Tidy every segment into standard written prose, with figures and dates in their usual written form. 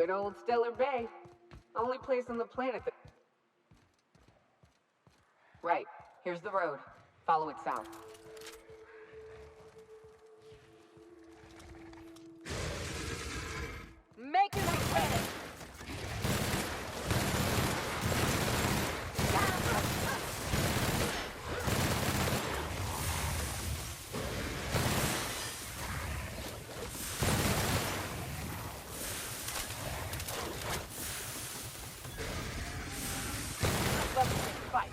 Good old Stellar Bay. Only place on the planet that... Right. Here's the road. Follow it south. Making a hit! Fight.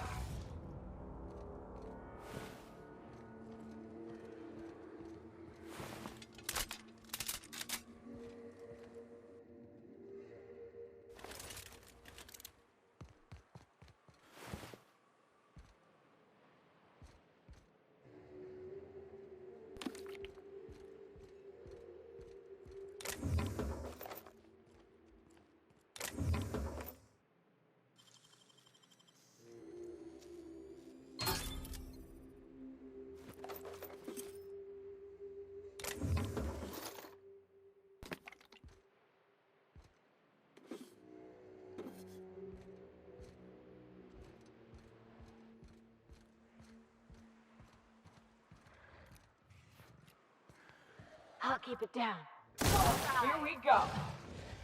I'll keep it down. Here we go.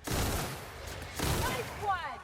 Nice one!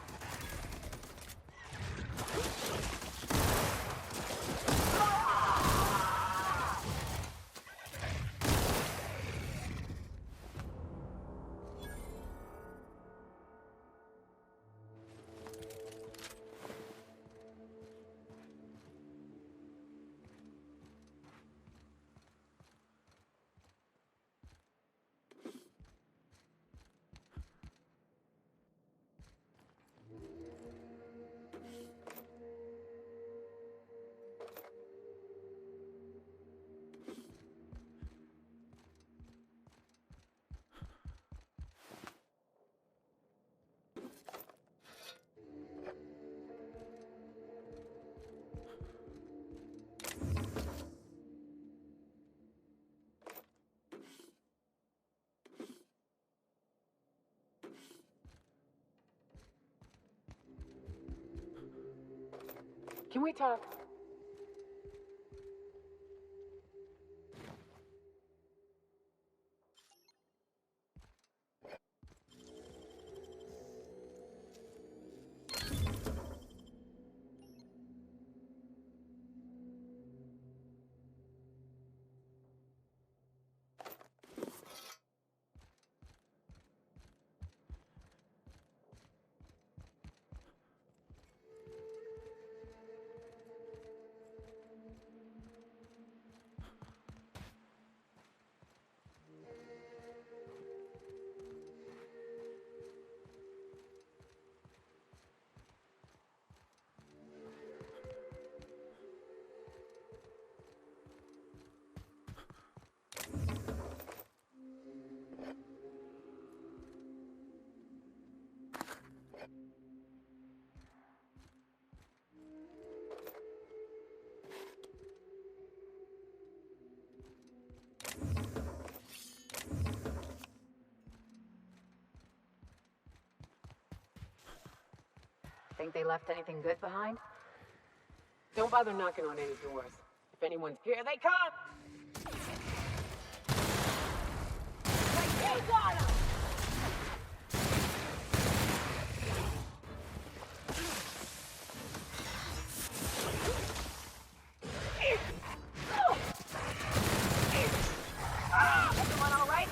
Can we talk? Think they left anything good behind? Don't bother knocking on any doors. If anyone's here, they come! You got him! Everyone all right?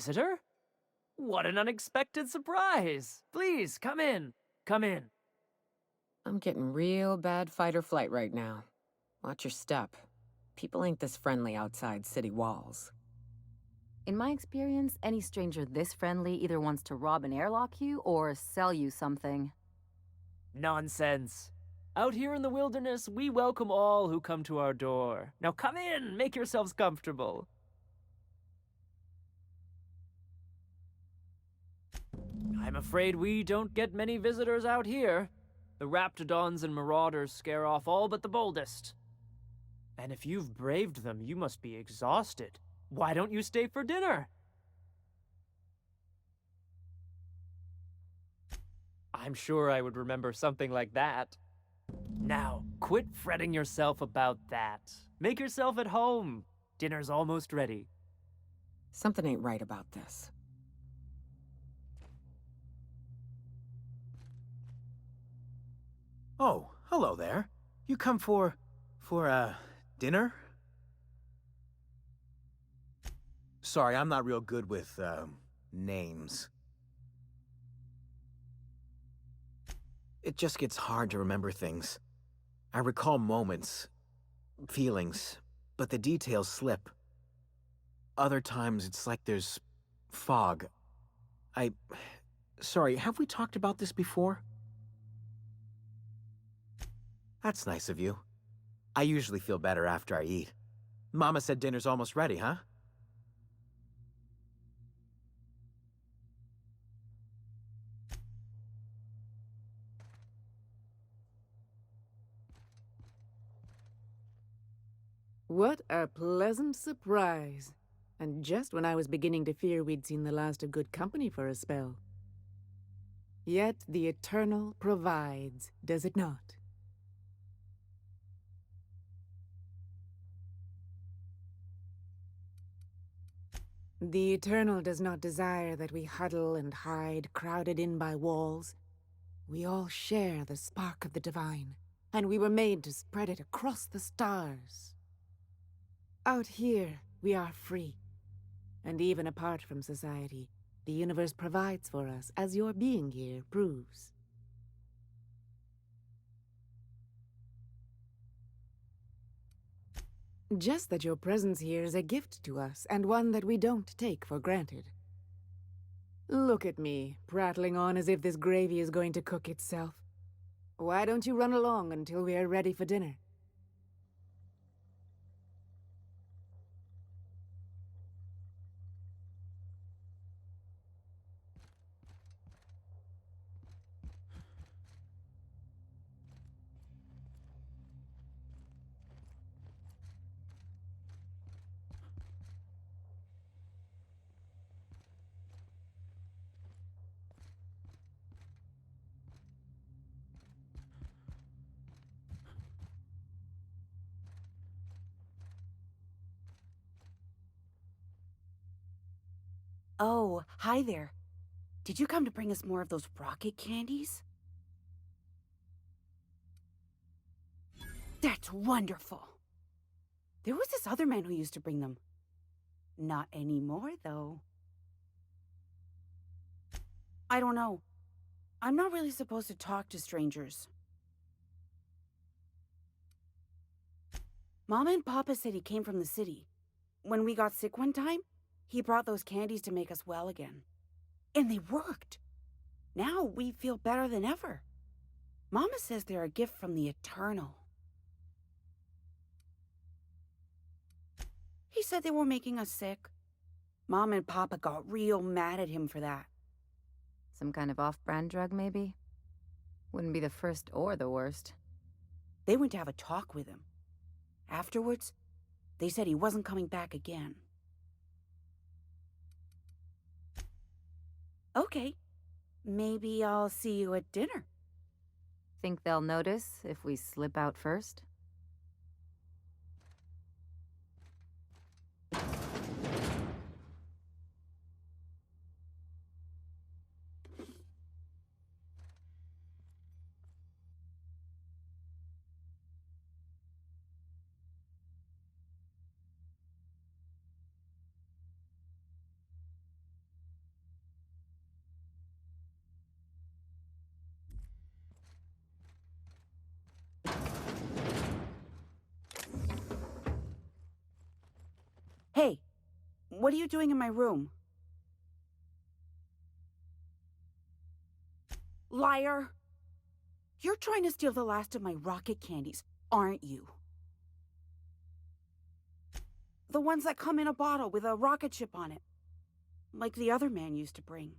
visitor? What an unexpected surprise! Please, come in. Come in. I'm getting real bad fight or flight right now. Watch your step. People ain't this friendly outside city walls. In my experience, any stranger this friendly either wants to rob and airlock you or sell you something. Nonsense. Out here in the wilderness, we welcome all who come to our door. Now come in, make yourselves comfortable. I'm afraid we don't get many visitors out here. The Raptidons and Marauders scare off all but the boldest. And if you've braved them, you must be exhausted. Why don't you stay for dinner? I'm sure I would remember something like that. Now, quit fretting yourself about that. Make yourself at home. Dinner's almost ready. Something ain't right about this. Oh, hello there. You come for dinner? Sorry, I'm not real good with, names. It just gets hard to remember things. I recall moments, feelings, but the details slip. Other times, it's like there's fog. Sorry, have we talked about this before? That's nice of you. I usually feel better after I eat. Mama said dinner's almost ready, huh? What a pleasant surprise. And just when I was beginning to fear we'd seen the last of good company for a spell. Yet the Eternal provides, does it not? The Eternal does not desire that we huddle and hide, crowded in by walls. We all share the spark of the divine, and we were made to spread it across the stars. Out here, we are free. And even apart from society, the universe provides for us, as your being here proves. Just that your presence here is a gift to us, and one that we don't take for granted. Look at me, prattling on as if this gravy is going to cook itself. Why don't you run along until we are ready for dinner? Oh, hi there. Did you come to bring us more of those rocket candies? That's wonderful. There was this other man who used to bring them. Not anymore, though. I don't know. I'm not really supposed to talk to strangers. Mama and Papa said he came from the city. When we got sick one time, he brought those candies to make us well again. And they worked. Now we feel better than ever. Mama says they're a gift from the Eternal. He said they were making us sick. Mom and Papa got real mad at him for that. Some kind of off-brand drug, maybe? Wouldn't be the first or the worst. They went to have a talk with him. Afterwards, they said he wasn't coming back again. Okay, maybe I'll see you at dinner. Think they'll notice if we slip out first? Hey, what are you doing in my room? Liar! You're trying to steal the last of my rocket candies, aren't you? The ones that come in a bottle with a rocket ship on it. Like the other man used to bring.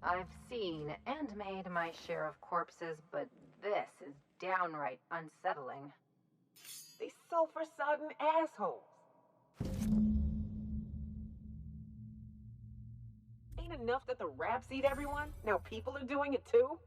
I've seen and made my share of corpses, but this is downright unsettling. These sulfur-sodden assholes. Ain't enough that the rats eat everyone? Now people are doing it too?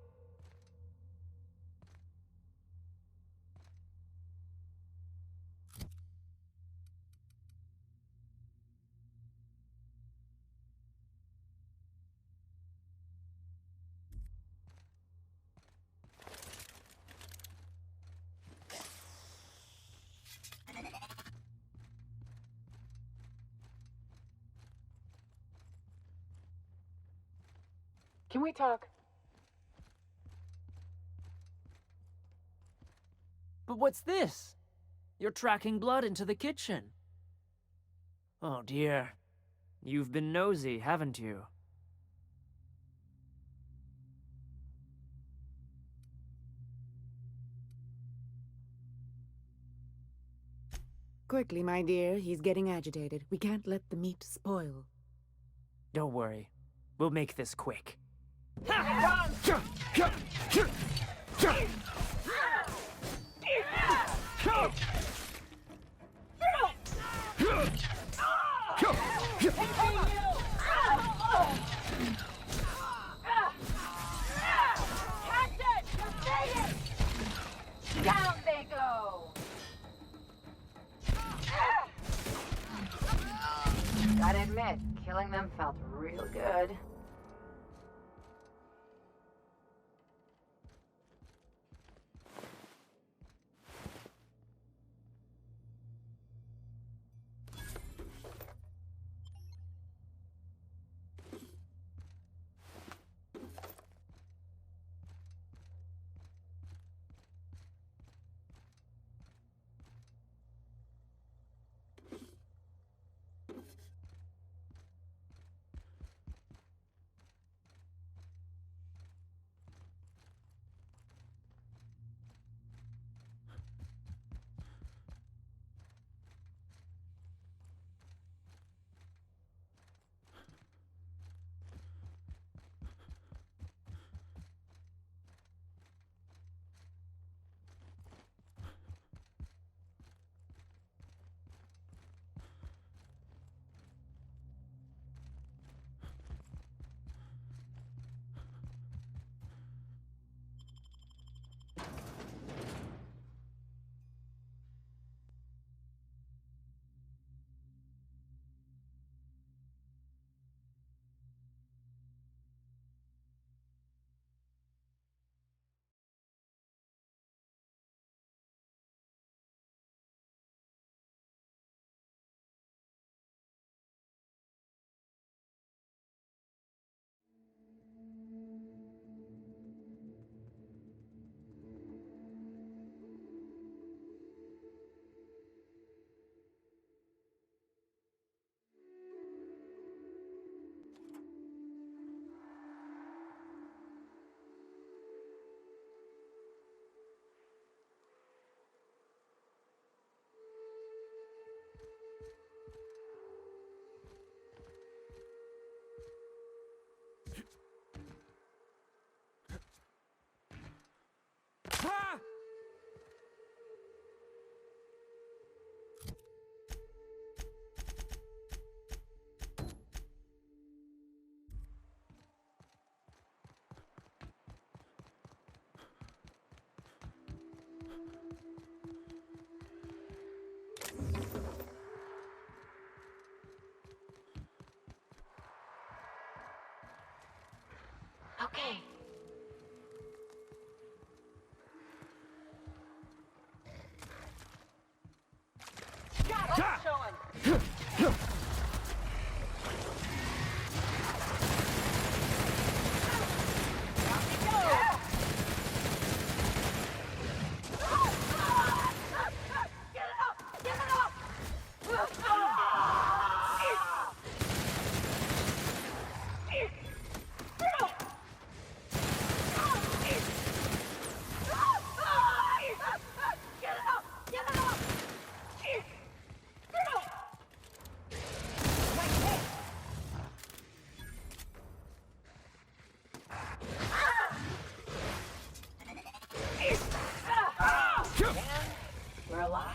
Can we talk? But what's this? You're tracking blood into the kitchen. Oh dear. You've been nosy, haven't you? Quickly, my dear. He's getting agitated. We can't let the meat spoil. Don't worry. We'll make this quick. Down they go! Gotta admit, killing them felt real good. Okay. Got it! Showing! We're alive.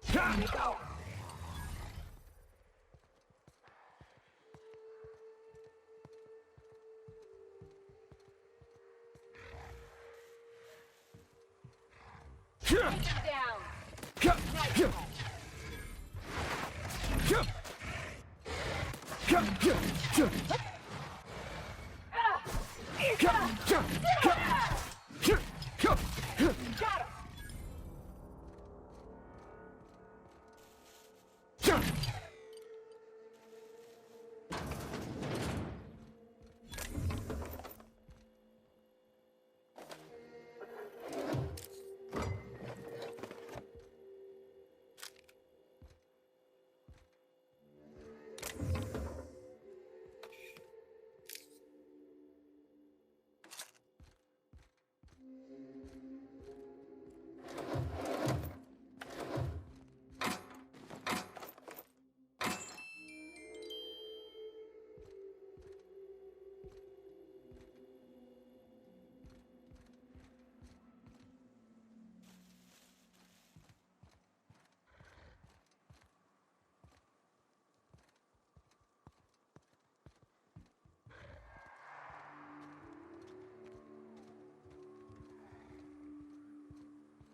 Here we go. Take him down. Nice one. Got him.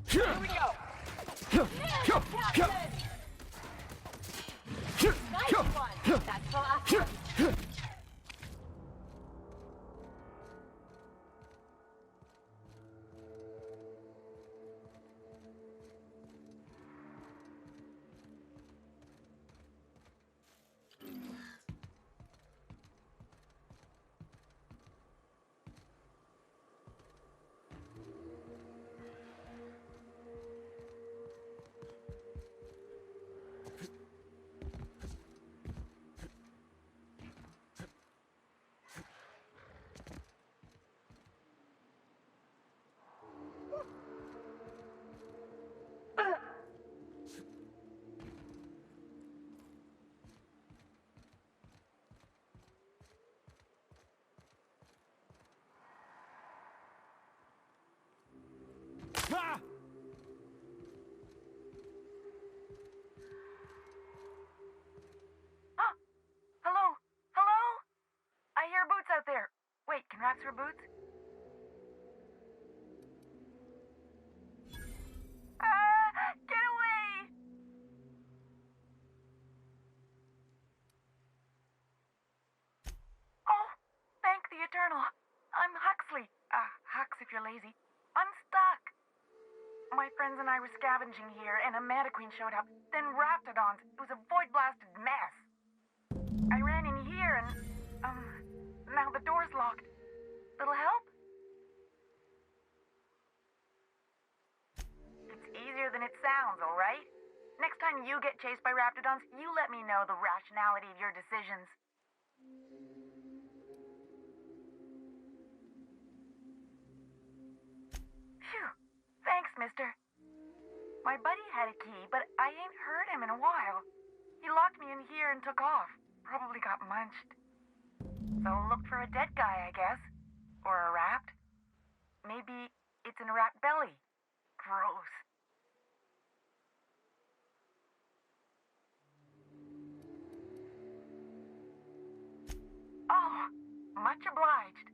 Here we go. Captain! Nice one. That's the last one. Ah! Hello? Hello? I hear boots out there. Wait, can rats wear boots? Get away! Oh, thank the Eternal. I'm Huxley. Hux if you're lazy. I'm stuck. My friends and I were scavenging here, and a Mana Queen showed up. Then Raptidons. It was a void-blasted mess. I ran in here and, now the door's locked. Little help? It's easier than it sounds, alright? Next time you get chased by Raptidons, you let me know the rationality of your decisions. Phew. Thanks, mister. My buddy had a key, but I ain't heard him in a while. He locked me in here and took off. Probably got munched. So look for a dead guy, I guess. Or a rat. Maybe It's in a rat belly. Gross. Oh, much obliged.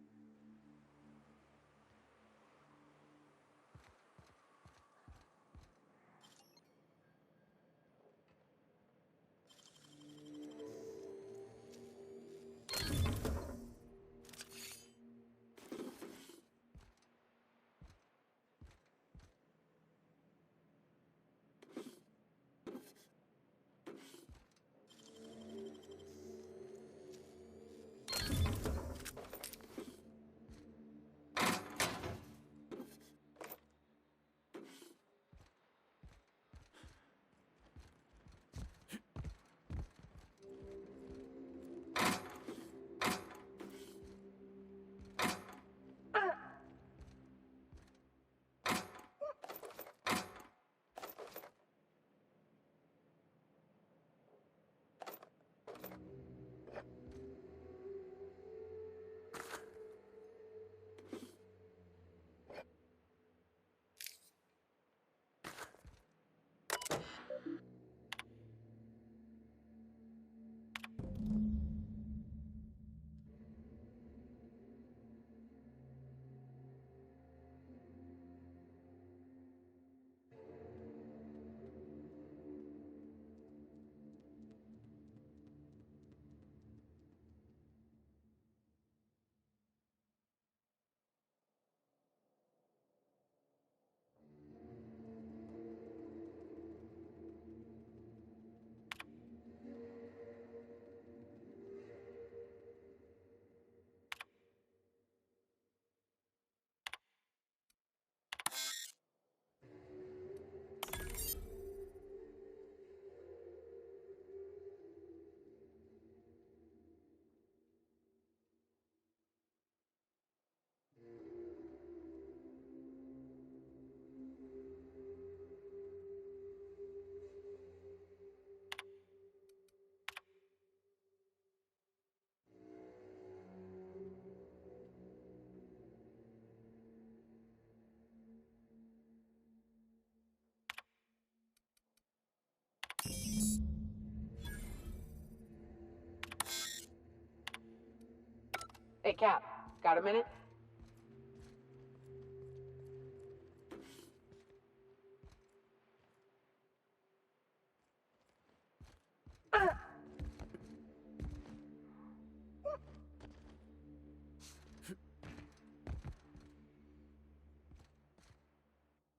Hey, Cap, got a minute?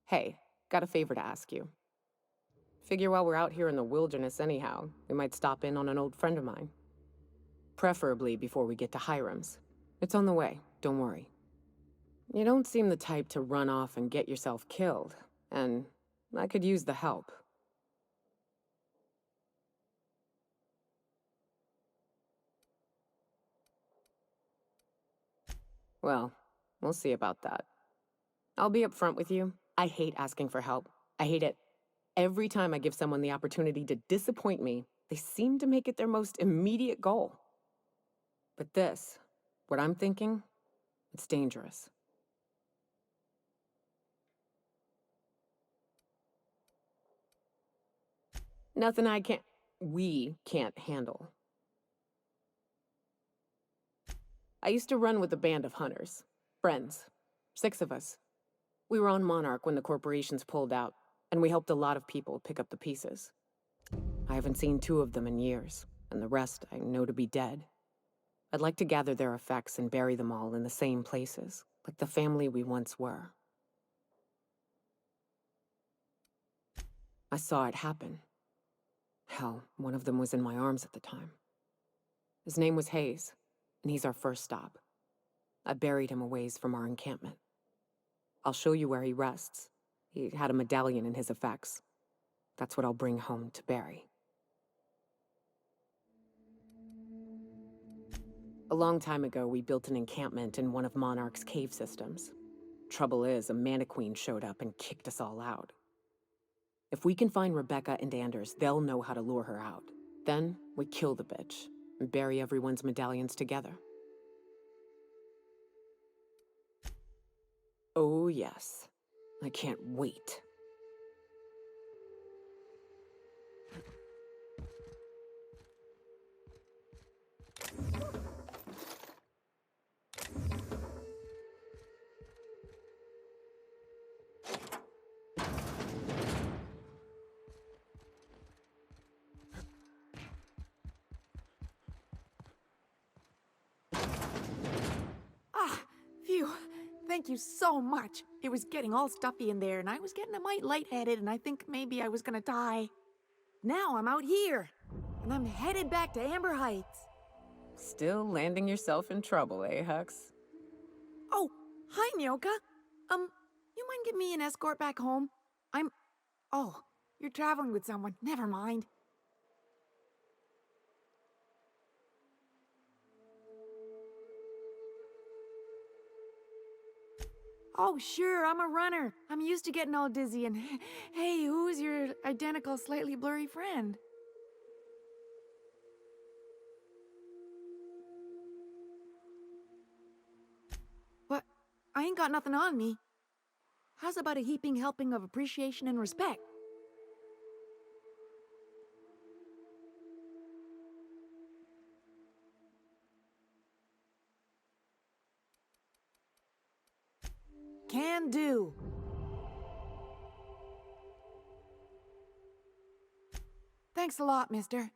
Hey, got a favor to ask you. Figure while we're out here in the wilderness anyhow, we might stop in on an old friend of mine. Preferably before we get to Hiram's. It's on the way, don't worry. You don't seem the type to run off and get yourself killed, and I could use the help. Well, we'll see about that. I'll be upfront with you. I hate asking for help. I hate it. Every time I give someone the opportunity to disappoint me, they seem to make it their most immediate goal. But this, what I'm thinking, it's dangerous. Nothing we can't handle. I used to run with a band of hunters. Friends. 6 of us. We were on Monarch when the corporations pulled out, and we helped a lot of people pick up the pieces. I haven't seen 2 of them in years, and the rest I know to be dead. I'd like to gather their effects and bury them all in the same places, like the family we once were. I saw it happen. Hell, one of them was in my arms at the time. His name was Hayes, and he's our first stop. I buried him a ways from our encampment. I'll show you where he rests. He had a medallion in his effects. That's what I'll bring home to Barry. A long time ago, we built an encampment in one of Monarch's cave systems. Trouble is, a Mantiqueen showed up and kicked us all out. If we can find Rebecca and Anders, they'll know how to lure her out. Then, we kill the bitch, and bury everyone's medallions together. Oh, yes. I can't wait. Ah, phew. Thank you so much. It was getting all stuffy in there, and I was getting a mite lightheaded, and I think maybe I was gonna die. Now I'm out here, and I'm headed back to Amber Heights. Still landing yourself in trouble, eh, Hux? Oh, hi, Nyoka. You mind giving me an escort back home? Oh, you're traveling with someone. Never mind. Oh, sure, I'm a runner. I'm used to getting all dizzy and... Hey, who's your identical, slightly blurry friend? What? I ain't got nothing on me. How's about a heaping helping of appreciation and respect? Can do. Thanks a lot, mister.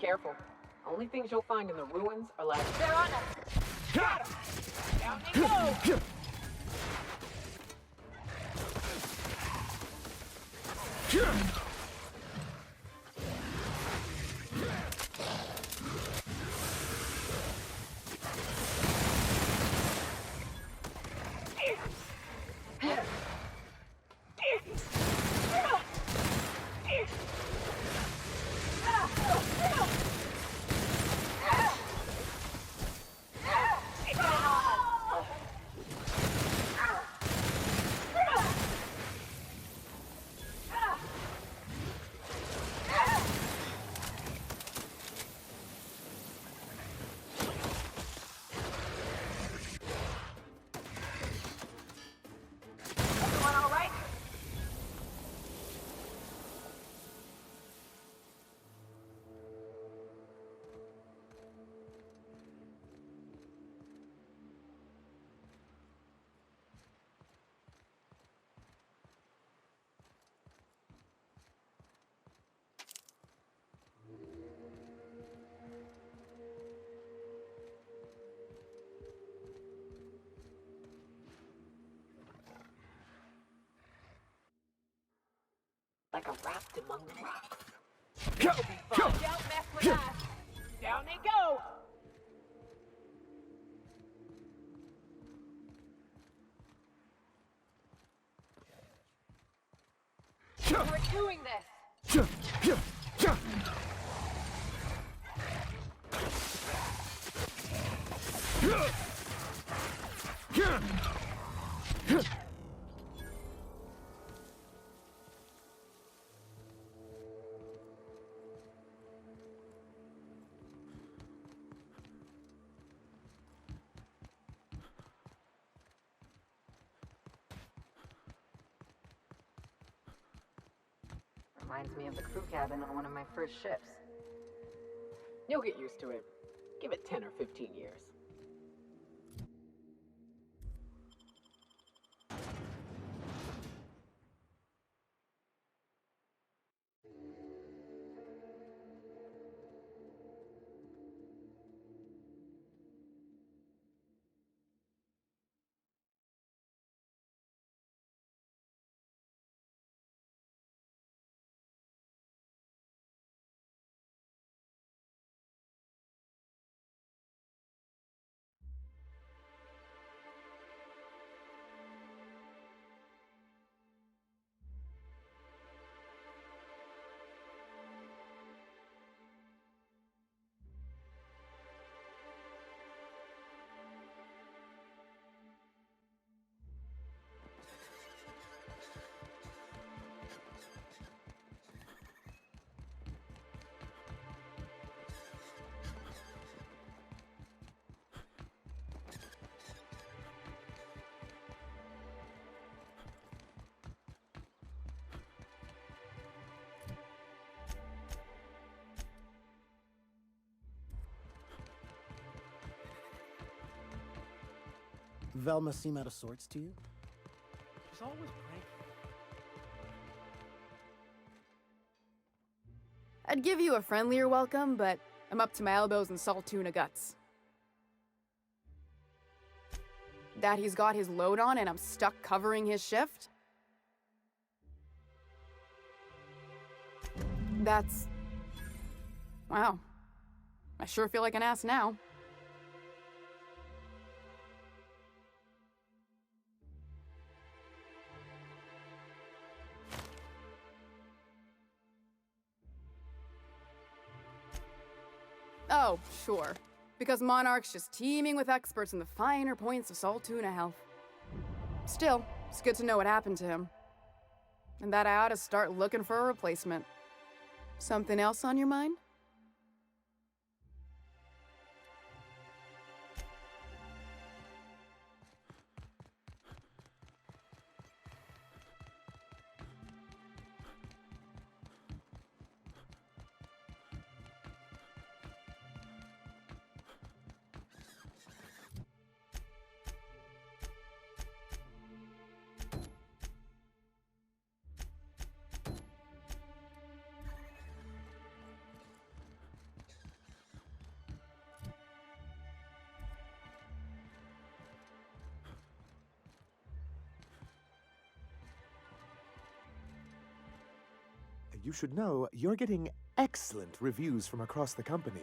Careful. Only things you'll find in the ruins are like... They're on us! Down they go! Everyone all right? Like a raft among the rocks. It'll be fun. Don't mess with us! Down they go! We're doing this! Reminds me of the crew cabin on one of my first ships. You'll get used to it. Give it 10 or 15 years. Velma seem out of sorts to you? She's always praying. I'd give you a friendlier welcome, but I'm up to my elbows in salt tuna guts. That he's got his load on and I'm stuck covering his shift? That's... wow. I sure feel like an ass now. Oh, sure. Because Monarch's just teeming with experts in the finer points of salt tuna health. Still, it's good to know what happened to him. And that I ought to start looking for a replacement. Something else on your mind? You should know you're getting excellent reviews from across the company.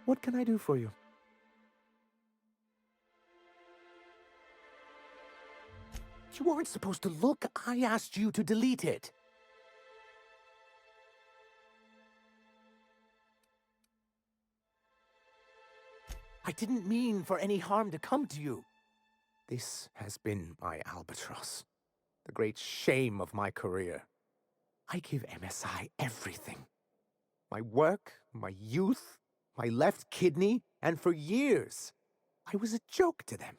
What can I do for you? You weren't supposed to look. I asked you to delete it. I didn't mean for any harm to come to you. This has been my albatross, the great shame of my career. I give MSI everything. My work, my youth, my left kidney, and for years, I was a joke to them.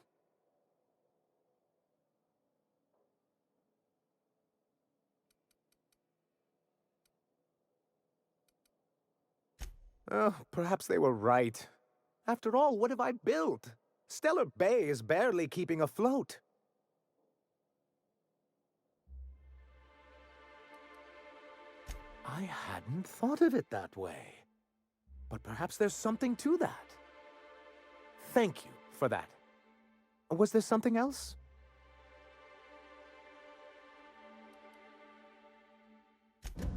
Oh, perhaps they were right. After all, what have I built? Stellar Bay is barely keeping afloat. I hadn't thought of it that way. But perhaps there's something to that. Thank you for that. Was there something else?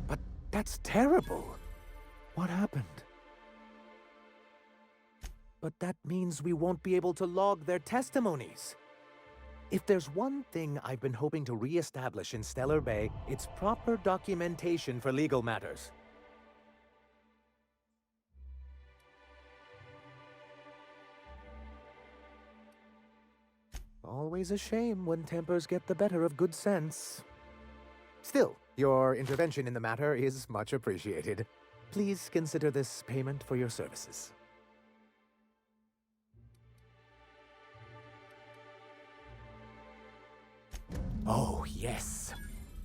But that's terrible. What happened? But that means we won't be able to log their testimonies. If there's one thing I've been hoping to re-establish in Stellar Bay, it's proper documentation for legal matters. Always a shame when tempers get the better of good sense. Still, your intervention in the matter is much appreciated. Please consider this payment for your services. Oh, yes.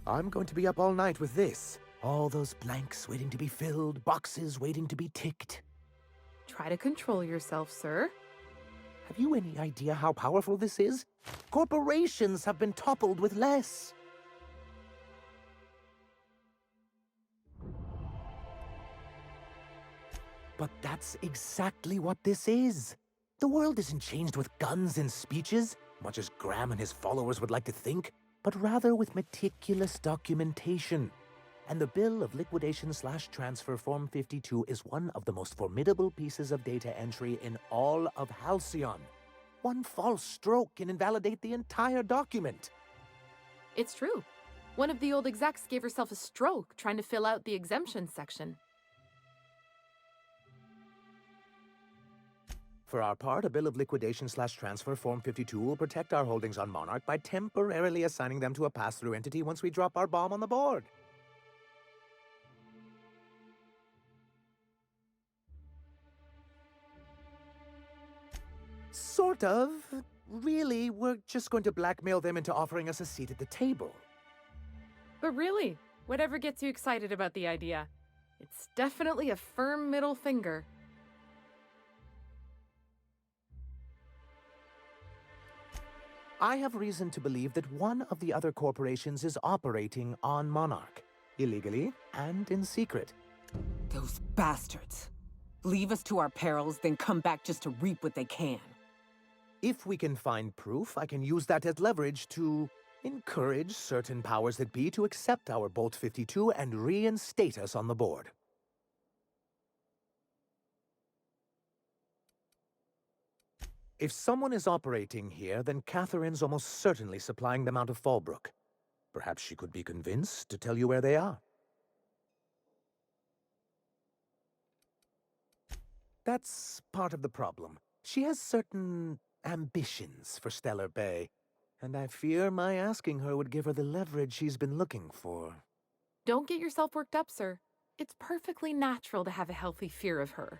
I'm going to be up all night with this. All those blanks waiting to be filled, boxes waiting to be ticked. Try to control yourself, sir. Have you any idea how powerful this is? Corporations have been toppled with less. But that's exactly what this is. The world isn't changed with guns and speeches, much as Graham and his followers would like to think, but rather with meticulous documentation. And the Bill of Liquidation/Transfer Form 52 is one of the most formidable pieces of data entry in all of Halcyon. One false stroke can invalidate the entire document. It's true. One of the old execs gave herself a stroke trying to fill out the exemption section. For our part, a Bill of Liquidation/Transfer Form 52 will protect our holdings on Monarch by temporarily assigning them to a pass-through entity once we drop our bomb on the board. Sort of. Really, we're just going to blackmail them into offering us a seat at the table. But really, whatever gets you excited about the idea, it's definitely a firm middle finger. I have reason to believe that one of the other corporations is operating on Monarch, illegally and in secret. Those bastards. Leave us to our perils, then come back just to reap what they can. If we can find proof, I can use that as leverage to encourage certain powers that be to accept our Bolt 52 and reinstate us on the board. If someone is operating here, then Catherine's almost certainly supplying them out of Fallbrook. Perhaps she could be convinced to tell you where they are. That's part of the problem. She has certain ambitions for Stellar Bay, and I fear my asking her would give her the leverage she's been looking for. Don't get yourself worked up, sir. It's perfectly natural to have a healthy fear of her.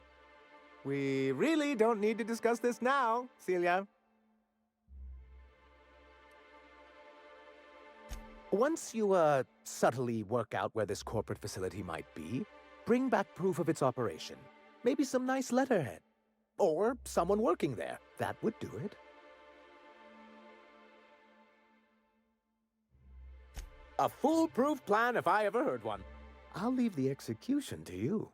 We really don't need to discuss this now, Celia. Once you, subtly work out where this corporate facility might be, bring back proof of its operation. Maybe some nice letterhead. Or someone working there. That would do it. A foolproof plan if I ever heard one. I'll leave the execution to you.